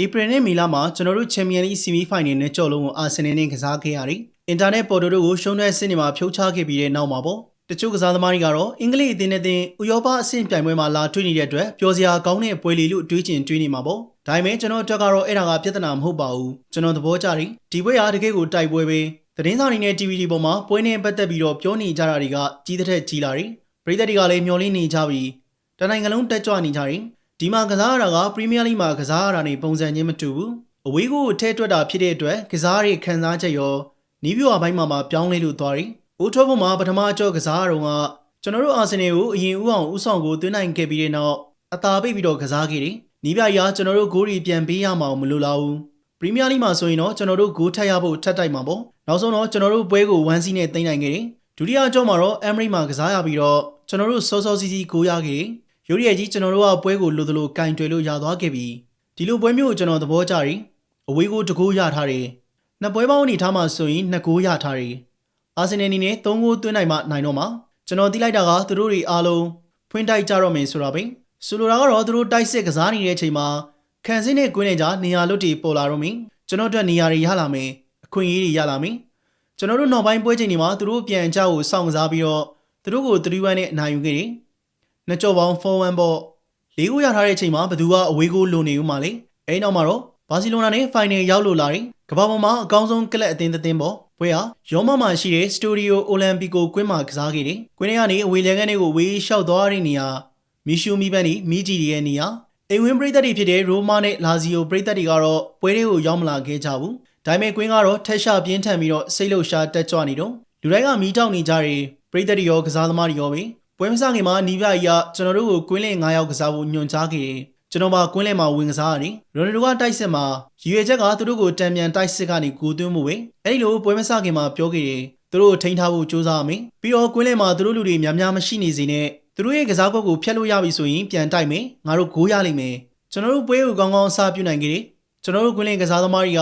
April နဲ့မေလမှာကျွန်တော်တို့ Champions League Semi Final နဲ့ကြော်လုံးကို Arsenal နဲ့ကစားခဲ့ရတယ်။ Internet ပေါ်တို့ကိုရှုံးတဲ့စစ်နေမှာဖြုတ်ချခဲ့ပြီးတဲ့နောက်မှာပေါ့။တချို့ကစားသမားတွေကတော့အင်္ဂလိပ်အသင်းနဲ့ဥရောပအဆင့်ပြိုင်ပွဲမှာလာတွေ့နေတဲ့အတွက်ပျော်စရာကောင်းတဲ့ပွဲလေးလို့တွေးနေမှာပေါ့။ဒါပေမဲ့ကျွန်တော်အတွက်ကတော့အဲ့ဒါကပြဿနာမဟုတ်ပါဘူး။ကျွန်တော်သဘောကျတယ်။ဒီပွဲဟာတကယ်ကိုတိုက်ပွဲပဲ။သတင်းစာတွေနဲ့ TV တွေပေါ်မှာပွဲနဲ့ပတ်သက်ပြီးတော့ပြောနေကြတာတွေကကြီးတဲ့ကြီးလာတယ်။ပရိသတ်တွေကလည်းမျှော်လင့်နေကြပြီးတနိုင်ငံလုံးတက်ကြွနေကြတယ်။ဒီမှာကစားရတာက Premier League မှာကစားရတာနဲ့ပုံစံချင်းမတူဘူး။အဝေးကိုထဲတွက်တာဖြစ်တဲ့အတွက်ကစားရတဲ့ခံစားချက်ရောနီးပြွာဘိုင်းမှာပြောင်းလဲလို့သွားတယ်။အိုးထောပေါ်မှာပထမအကြော့ကစားရတော့ကကျွန်တော်တို့အာဆင်နယ်ကိုအရင်ဦးအောင်ဦးဆောင်ကိုသွင်းနိုင်ခဲ့ပြီးတဲ့နောက်အသာပိတ်ပြီးတော့ကစားခဲ့တယ်။နီးပြရာကျွန်တော်တို့ဂိုးတွေပြန်ပေးရမှာမလို့လားဘူး။ပရီးမီးယားလိမှာဆိုရင်တော့ကျွန်တော်တို့ဂိုးထပ်ရဖို့ထပ်တိုက်မှာပေါ့။နောက်ဆုံးတော့ကျွန်တော်တို့ပွဲကို1-0နဲ့သိမ်းနိုင်ခဲ့တယ်။ဒုတိယအကြော့မှာတော့အမ်မရီမှာကစားရပြီးတော့ကျွန်တော်တို့စောစီဂိုးရခဲ့တယ်။ရုပ်ရည်ကြီးကျွန်တော်တို့ကပွဲကိုလိုသလိုကင်တွယ်လို့ရသွားခဲ့ပြီ။ဒီလိုပွဲမျိုးကိုကျွန်တော်သဘောကျတယ်။အဝေးကိုတကိုးရထားတယ်။နှစ်ပွဲပေါင်းအနေထားမှာဆိုရင်2ဂိုးရထားတယ်။အာဆင်နယ်အနေနဲ့3ဂိုးသွင်းနိုင်မှနိုင်တော့မှာကျွန်တော်သိလိုက်တာကသူတို့တွေအားလုံးဖွင့်တိုက်ကြတော့မယ်ဆိုတာပဲ။ဆိုလိုတာကတော့သူတို့တိုက်စစ်ကစားနေတဲ့အချိန်မှာခံစင်းနဲ့ကွင်းနဲ့ကြားနေရာလွတ်တွေပေါ်လာတော့မယ်။ကျွန်တော်တို့နေရာတွေရလာမယ်။အခွင့်အရေးတွေရလာမယ်။ကျွန်တော်တို့နောက်ပိုင်းပွဲချိန်တွေမှာသူတို့ပြန်အကြောက်ကိုစောင့်ကစားပြီးတော့သူတို့ကို3-1နဲ့အနိုင်ယူခဲ့တယ်။နှစ်ကြော်ပေါင်း4-1ပေါ့။၄ဂိုးရထားတဲ့အချိန်မှာဘသူကအဝေးကိုလိုနေဦးမှာလေ။အဲဒီနောက်မှာတော့ဘာစီလိုနာနဲ့ဖိုင်နယ်ရောက်လို့လာတယ်။ကမ္ဘာပေါ်မှာအကောင်းဆုံးကလပ်အသင်းပေါ့။ပွဲဟာရောမမှာရှိတဲ့စတိုဒီယိုအိုလံပီကိုကွင်းမှာကစားခဲ့တယ်။ကွင်းထဲကနေအဝေးလဲခန်းတွေကိုဝေးလျှောက်သွားတဲ့နေရာမီရှူမီပန်းနီမီဂျီရဲ့နေရာအိမ်ဝင်းပရိသတ်တွေဖြစ်တဲ့ရိုမာနဲ့လာဇီယိုပရိသတ်တွေကတော့ပွဲတွေကိုရောက်မလာခဲ့ကြဘူး။ဒါပေမဲ့ကွင်းကတော့ထက်ရှာပြင်းထန်ပြီးတော့စိတ်လှုပ်ရှားတက်ကြွနေတော့လူတိုင်းကမီးတောက်နေကြတယ်ပရိသတ်တွေရောကစားသမားတွေရောပဲပွဲမစခင်မှာနီးပြကြီးကကျွန်တော်တို့ကိုကွင်းလင်း9ယောက်ကစားဖို့ညွှန်ကြားခဲ့တယ်။ကျွန်တော်ပါကွင်းလင်းမှာဝင်ကစားရတယ်။ရိုနယ်ဒိုကတိုက်စစ်မှာရည်ရွယ်ချက်ကသူတို့ကိုတံပြန်တိုက်စစ်ကနေဂိုးသွင်းမှုပဲ။အဲဒီလိုပွဲမစခင်မှာပြောခဲ့တယ်။သူတို့ထိန်းထားဖို့ကြိုးစားရမယ်။ပြီးတော့ကွင်းလင်းမှာသူတို့လူတွေများမရှိနေစေနဲ့သူတို့ရဲ့ကစားကွက်ကိုဖျက်လို့ရပြီဆိုရင်ပြန်တိုက်မယ်။ငါတို့ဂိုးရလိမ့်မယ်။ကျွန်တော်တို့ပွဲကိုကောင်းကောင်းအစားပြုနိုင်ခဲ့တယ်။ကျွန်တော်တို့ကွင်းလင်းကစားသမားတွေက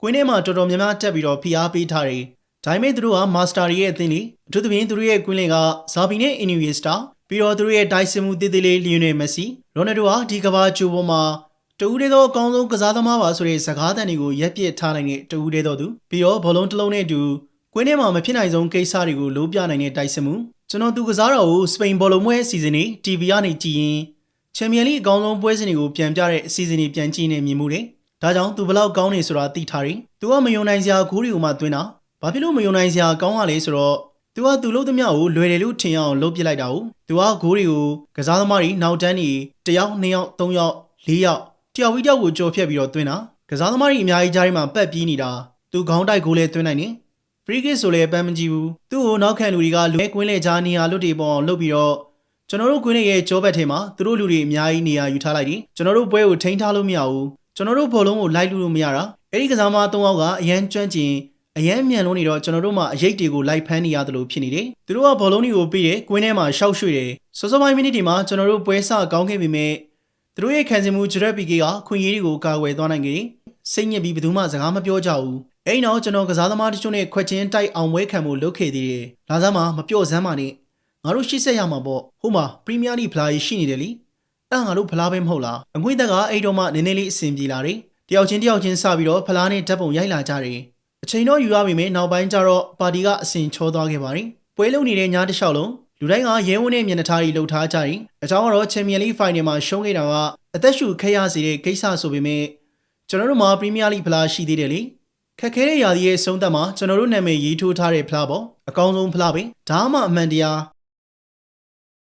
ကွင်းထဲမှာတော်တော်များများတက်ပြီးတော့ဖိအားပေးထားတယ်။ဒါပေမဲ့သူတို့ကမာစတာတွေရဲ့အသင်းတွေအထူးသဖြင့်သူတို့ရဲ့ကွင်းလင်းကဇာဘီနဲ့အင်နီဝီစတာပြီးတော့သူတို့ရဲ့ဒိုင်ဆင်မှုတေးသေးလေးလီယိုနယ်မက်ဆီရိုနယ်ဒိုဟာဒီကမ္ဘာကျိုးပေါ်မှာတဦးတည်းသောအကောင်းဆုံးကစားသမားပါဆိုတဲ့စကားသံတွေကိုရက်ပစ်ထားနိုင်တဲ့တဦးတည်းသောသူပြီးတော့ဘောလုံးတစ်လုံးနဲ့အတူကွင်းထဲမှာမဖြစ်နိုင်ဆုံးကိစ္စတွေကိုလိုးပြနိုင်တဲ့ဒိုင်ဆင်မှုကျွန်တော်သူကစားတော်ကိုစပိန်ဘောလုံးပွဲအစီအစဉ်တွေ TV ကနေကြည့်ရင်ချန်ပီယံလိအကောင်းဆုံးပွဲစဉ်တွေကိုပြန်ပြတဲ့အစီအစဉ်တွေပြန်ကြည့်နေမြင်မှုတယ်ဒါကြောင့်သူဘလောက်ကောင်းနေဆိုတာသိထားတယ်သူကမယုံနိုင်စရာဂိုးတွေကိုမှသွင်းတာဘာဖြစ်လို့မယုံနိုင်စရာကောင်းရလဲဆိုတော့သူကသူ့လို့သမျှကိုလွယ်တယ်လို့ထင်အောင်လုပ်ပစ်လိုက်တာ သူကဂိုးတွေကိုကစားသမားတွေနောက်တန်းတွေ1ယောက်2ယောက်3ယောက်4ယောက်တယောက်ပြီးတယောက်ကိုကြော်ဖြတ်ပြီးတော့သွင်းတာကစားသမားတွေအများကြီးကြားထဲမှာပတ်ပြေးနေတာသူခေါင်းတိုက်ဂိုးလဲသွင်းနိုင်တယ်ဖရီးကစ်ဆိုလဲပန်းမကြည့်ဘူးသူ့ကိုနောက်ခံလူတွေကလွဲကွင်းလဲကြားနေရာလွတ်တွေပေါ်အောင်လုပ်ပြီးတော့ကျွန်တော်တို့ကွင်းရဲ့ကြောဘက်ထဲမှာသူတို့လူတွေအများကြီးနေရာယူထားလိုက်တယ်ကျွန်တော်တို့ပွဲကိုထိန်းထားလို့မရဘူးကျွန်တော်တို့ဘောလုံးကိုလိုက်လို့မရတာအဲ့ဒီကစားသမား3ယောက်ကအရန်ကျွမ်းကျင်အရန်မြန်လုံးနေတော့ကျွန်တော်တို့မှအရေးတွေကိုလိုက်ဖမ်းနေရတယ်လို့ဖြစ်နေတယ်သူတို့ကဘောလုံးတွေကိုပြီးတယ်ကွင်းထဲမှာရှောက်ရွှေ့တယ်စောစောပိုင်းမိနစ်တွေမှာကျွန်တော်တို့ပွဲစကောင်းခဲ့ပေမဲ့သူတို့ရဲ့ခံစင်မှုဂျရက်ပီကေကခွင့်ရေးတွေကိုကာကွယ်သွားနိုင်ခဲ့တယ်စိတ်ညစ်ပြီးဘယ်သူမှစကားမပြောကြဘူးအဲ့နောက်ကျွန်တော်ကစားသမားတချို့နဲ့ခွက်ချင်းတိုက်အောင်ပွဲခံမှုလုပ်ခဲ့သေးတယ်လာစမ်းမှာမပြော့စမ်းပါနဲ့ငါတို့ရှေ့ဆက်ရမှာပေါ့ဟိုမှာပရီးမီးယားလိဖလားကြီးရှိနေတယ်လीအဲ့ငါတို့ဖလားပဲမဟုတ်လားအငွေ့သက်ကအဲ့တော့မှနည်းနည်းလေးအဆင်ပြေလာတယ်တယောက်ချင်းစပြီးတော့ဖလားနဲ့ဓာတ်ပုံရိုက်လာကြတယ်အချိန်တော့ယူရပြီမယ်နောက်ပိုင်းကျတော့ပါတီကအဆင်ချောသွားခဲ့ပါတယ်ပွဲလုံးနေတဲ့ညတစ်လျှောက်လုံးလူတိုင်းကရဲဝန်းနဲ့မျက်နှာထားတွေလှုပ်ထားကြတယ်အကြောင်းကတော့ချန်ပီယံလိဖိုင်နယ်မှာရှုံးခဲ့တာကအသက်ရှူခက်ရစေတဲ့ကိစ္စဆိုပေမဲ့ကျွန်တော်တို့မှာပရီးမီးယားလိဖလားရှိသေးတယ်လေခက်ခဲတဲ့ရာသီရဲ့ဆုံးသက်မှာကျွန်တော်တို့နာမည်ရေးထိုးထားတဲ့ဖလားပေါ့အကောင်းဆုံးဖလားပဲဒါမှအမှန်တရား